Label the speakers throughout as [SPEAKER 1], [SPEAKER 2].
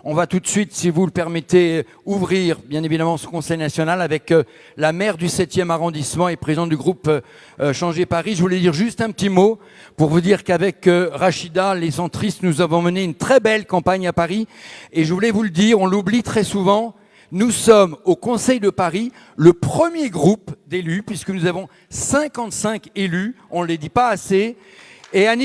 [SPEAKER 1] On va tout de suite, si vous le permettez, ouvrir bien évidemment ce Conseil national avec la maire du 7e arrondissement et présidente du groupe Changer Paris. Je voulais dire juste un petit mot pour vous dire qu'avec Rachida, les centristes, nous avons mené une très belle campagne à Paris. Et je voulais vous le dire, on l'oublie très souvent, nous sommes au Conseil de Paris le premier groupe d'élus, puisque nous avons 55 élus, on ne les dit pas assez. Et Anne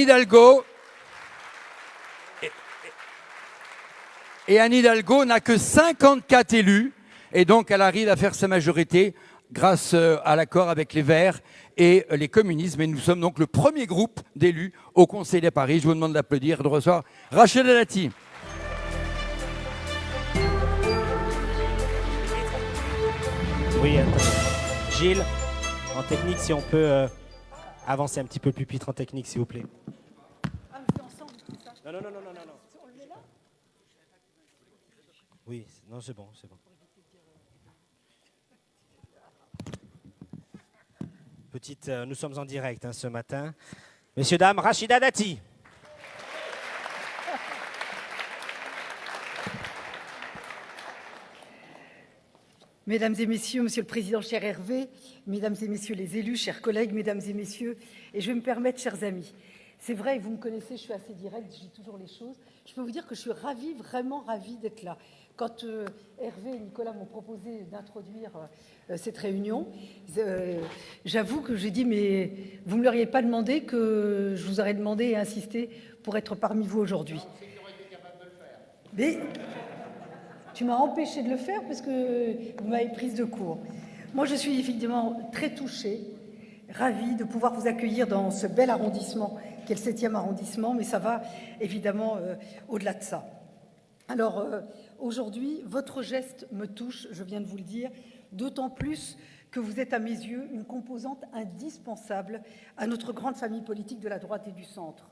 [SPEAKER 1] Hidalgo n'a que 54 élus, et donc elle arrive à faire sa majorité grâce à l'accord avec les Verts et les communistes. Mais nous sommes donc le premier groupe d'élus au Conseil de Paris. Je vous demande d'applaudir et de recevoir Rachida Dati.
[SPEAKER 2] Oui, attendez. Gilles, en technique, si on peut avancer un petit peu le pupitre en technique, s'il vous plaît.
[SPEAKER 3] Ah, mais c'est ensemble, c'est ça.
[SPEAKER 2] Non.
[SPEAKER 3] On le met là ?
[SPEAKER 2] Oui, non, c'est bon. Nous sommes en direct ce matin. Messieurs, dames, Rachida Dati.
[SPEAKER 3] Mesdames et messieurs, Monsieur le Président, cher Hervé, mesdames et messieurs les élus, chers collègues, mesdames et messieurs, et je vais me permettre, chers amis, c'est vrai, vous me connaissez, je suis assez directe, je dis toujours les choses. Je peux vous dire que je suis ravie, vraiment ravie d'être là. Quand Hervé et Nicolas m'ont proposé d'introduire cette réunion, j'avoue que j'ai dit, mais vous ne me l'auriez pas demandé, que je vous aurais demandé et insisté pour être parmi vous aujourd'hui. Mais tu m'as empêché de le faire parce que vous m'avez prise de court. Moi, je suis évidemment très touchée, ravie de pouvoir vous accueillir dans ce bel arrondissement qui est le 7e arrondissement, mais ça va évidemment au-delà de ça. Alors, aujourd'hui, votre geste me touche, je viens de vous le dire, d'autant plus que vous êtes à mes yeux une composante indispensable à notre grande famille politique de la droite et du centre.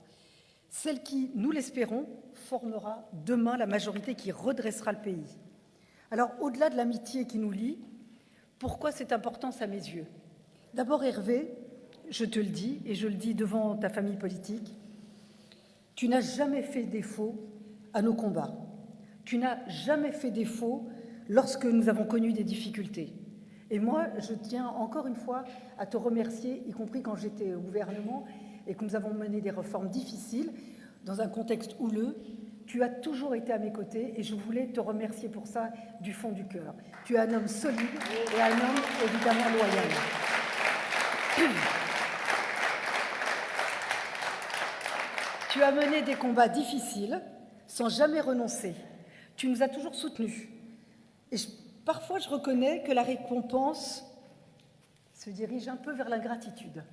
[SPEAKER 3] Celle qui, nous l'espérons, formera demain la majorité qui redressera le pays. Alors, au-delà de l'amitié qui nous lie, pourquoi cette importance à mes yeux ? D'abord, Hervé, je te le dis, et je le dis devant ta famille politique, tu n'as jamais fait défaut à nos combats. Tu n'as jamais fait défaut lorsque nous avons connu des difficultés. Et moi, je tiens encore une fois à te remercier, y compris quand j'étais au gouvernement et que nous avons mené des réformes difficiles dans un contexte houleux. Tu as toujours été à mes côtés et je voulais te remercier pour ça du fond du cœur. Tu es un homme solide et un homme évidemment loyal. Tu as mené des combats difficiles sans jamais renoncer. Tu nous as toujours soutenus. Et parfois, je reconnais que la récompense se dirige un peu vers l'ingratitude,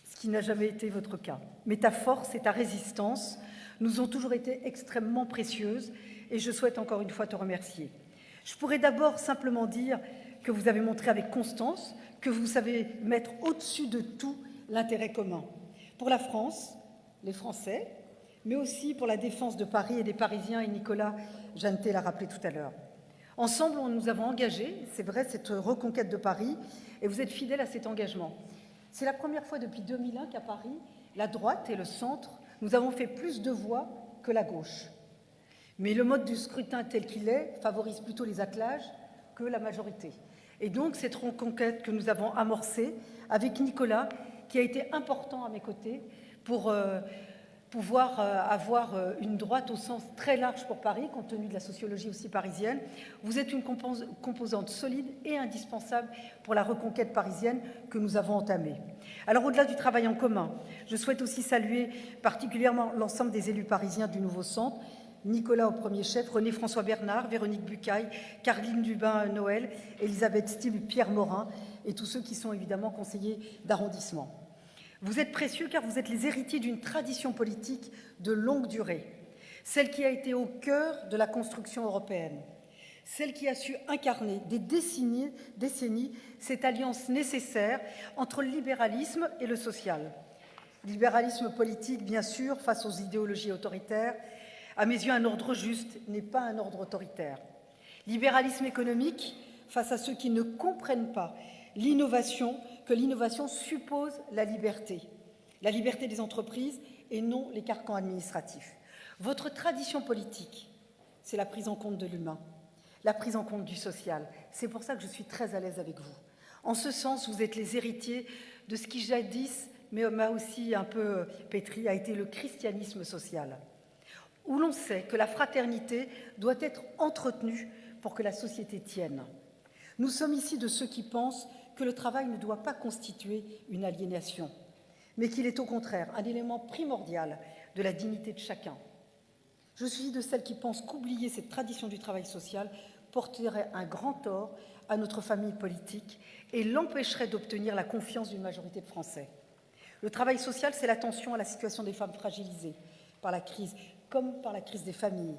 [SPEAKER 3] ce qui n'a jamais été votre cas. Mais ta force et ta résistance nous ont toujours été extrêmement précieuses et je souhaite encore une fois te remercier. Je pourrais d'abord simplement dire que vous avez montré avec constance que vous savez mettre au-dessus de tout l'intérêt commun. Pour la France, les Français, mais aussi pour la défense de Paris et des Parisiens, et Nicolas Jeannetet l'a rappelé tout à l'heure. Ensemble, nous avons engagé, c'est vrai, cette reconquête de Paris, et vous êtes fidèles à cet engagement. C'est la première fois depuis 2001 qu'à Paris, la droite et le centre, nous avons fait plus de voix que la gauche. Mais le mode du scrutin tel qu'il est favorise plutôt les attelages que la majorité. Et donc, cette reconquête que nous avons amorcée avec Nicolas, qui a été important à mes côtés pour pouvoir avoir une droite au sens très large pour Paris, compte tenu de la sociologie aussi parisienne. Vous êtes une composante solide et indispensable pour la reconquête parisienne que nous avons entamée. Alors, au-delà du travail en commun, je souhaite aussi saluer particulièrement l'ensemble des élus parisiens du Nouveau Centre, Nicolas au premier chef, René-François Bernard, Véronique Bucaille, Caroline Dubin-Noël, Elisabeth Stieb, Pierre Morin et tous ceux qui sont évidemment conseillers d'arrondissement. Vous êtes précieux car vous êtes les héritiers d'une tradition politique de longue durée, celle qui a été au cœur de la construction européenne, celle qui a su incarner des décennies cette alliance nécessaire entre le libéralisme et le social. Libéralisme politique, bien sûr, face aux idéologies autoritaires. À mes yeux, un ordre juste n'est pas un ordre autoritaire. Libéralisme économique, face à ceux qui ne comprennent pas que l'innovation suppose la liberté des entreprises et non les carcans administratifs. Votre tradition politique, c'est la prise en compte de l'humain, la prise en compte du social. C'est pour ça que je suis très à l'aise avec vous. En ce sens, vous êtes les héritiers de ce qui jadis, mais m'a aussi un peu pétri, a été le christianisme social, où l'on sait que la fraternité doit être entretenue pour que la société tienne. Nous sommes ici de ceux qui pensent que le travail ne doit pas constituer une aliénation, mais qu'il est au contraire un élément primordial de la dignité de chacun. Je suis de celles qui pensent qu'oublier cette tradition du travail social porterait un grand tort à notre famille politique et l'empêcherait d'obtenir la confiance d'une majorité de Français. Le travail social, c'est l'attention à la situation des femmes fragilisées par la crise, comme par la crise des familles.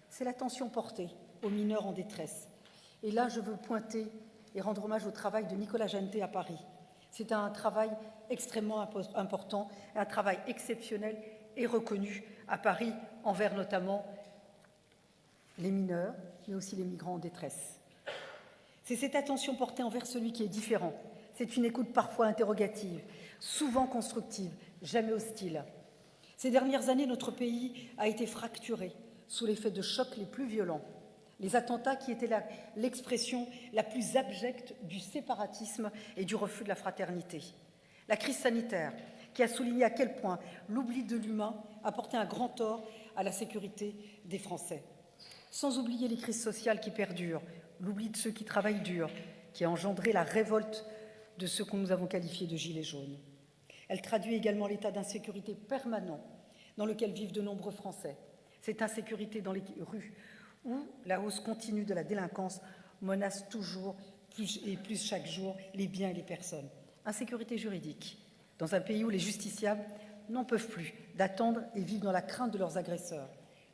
[SPEAKER 3] C'est l'attention portée aux mineurs en détresse. Et là, je veux pointer et rendre hommage au travail de Nicolas Jeantet à Paris. C'est un travail extrêmement important, un travail exceptionnel et reconnu à Paris envers notamment les mineurs, mais aussi les migrants en détresse. C'est cette attention portée envers celui qui est différent. C'est une écoute parfois interrogative, souvent constructive, jamais hostile. Ces dernières années, notre pays a été fracturé sous l'effet de chocs les plus violents. Les attentats qui étaient l'expression la plus abjecte du séparatisme et du refus de la fraternité. La crise sanitaire qui a souligné à quel point l'oubli de l'humain a porté un grand tort à la sécurité des Français. Sans oublier les crises sociales qui perdurent, l'oubli de ceux qui travaillent dur, qui a engendré la révolte de ceux que nous avons qualifiés de gilets jaunes. Elle traduit également l'état d'insécurité permanent dans lequel vivent de nombreux Français. Cette insécurité dans les rues, où la hausse continue de la délinquance menace toujours plus et plus chaque jour les biens et les personnes. Insécurité juridique, dans un pays où les justiciables n'en peuvent plus d'attendre et vivent dans la crainte de leurs agresseurs.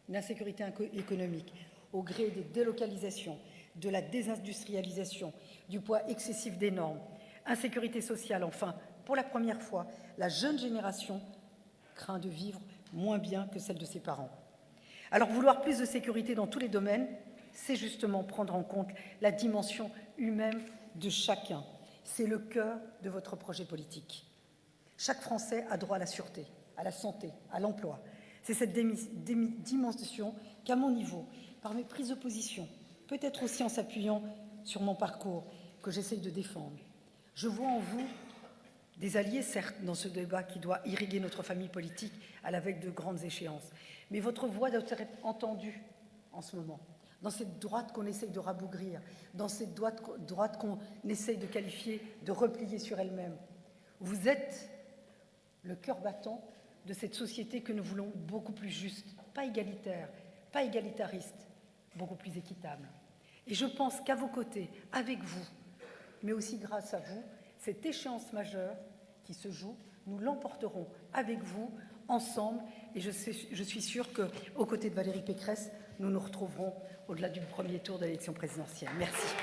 [SPEAKER 3] Une insécurité économique, au gré des délocalisations, de la désindustrialisation, du poids excessif des normes. Insécurité sociale, enfin, pour la première fois, la jeune génération craint de vivre moins bien que celle de ses parents. Alors vouloir plus de sécurité dans tous les domaines, c'est justement prendre en compte la dimension humaine de chacun. C'est le cœur de votre projet politique. Chaque Français a droit à la sûreté, à la santé, à l'emploi. C'est cette dimension qu'à mon niveau, par mes prises de position, peut-être aussi en s'appuyant sur mon parcours, que j'essaye de défendre. Je vois en vous des alliés, certes, dans ce débat qui doit irriguer notre famille politique à la veille de grandes échéances. Mais votre voix doit être entendue en ce moment, dans cette droite qu'on essaye de rabougrir, dans cette droite qu'on essaye de qualifier, de replier sur elle-même. Vous êtes le cœur battant de cette société que nous voulons beaucoup plus juste, pas égalitaire, pas égalitariste, beaucoup plus équitable. Et je pense qu'à vos côtés, avec vous, mais aussi grâce à vous, cette échéance majeure qui se joue, nous l'emporterons avec vous, ensemble, et je suis sûre qu'aux côtés de Valérie Pécresse, nous nous retrouverons au-delà du premier tour de l'élection présidentielle. Merci.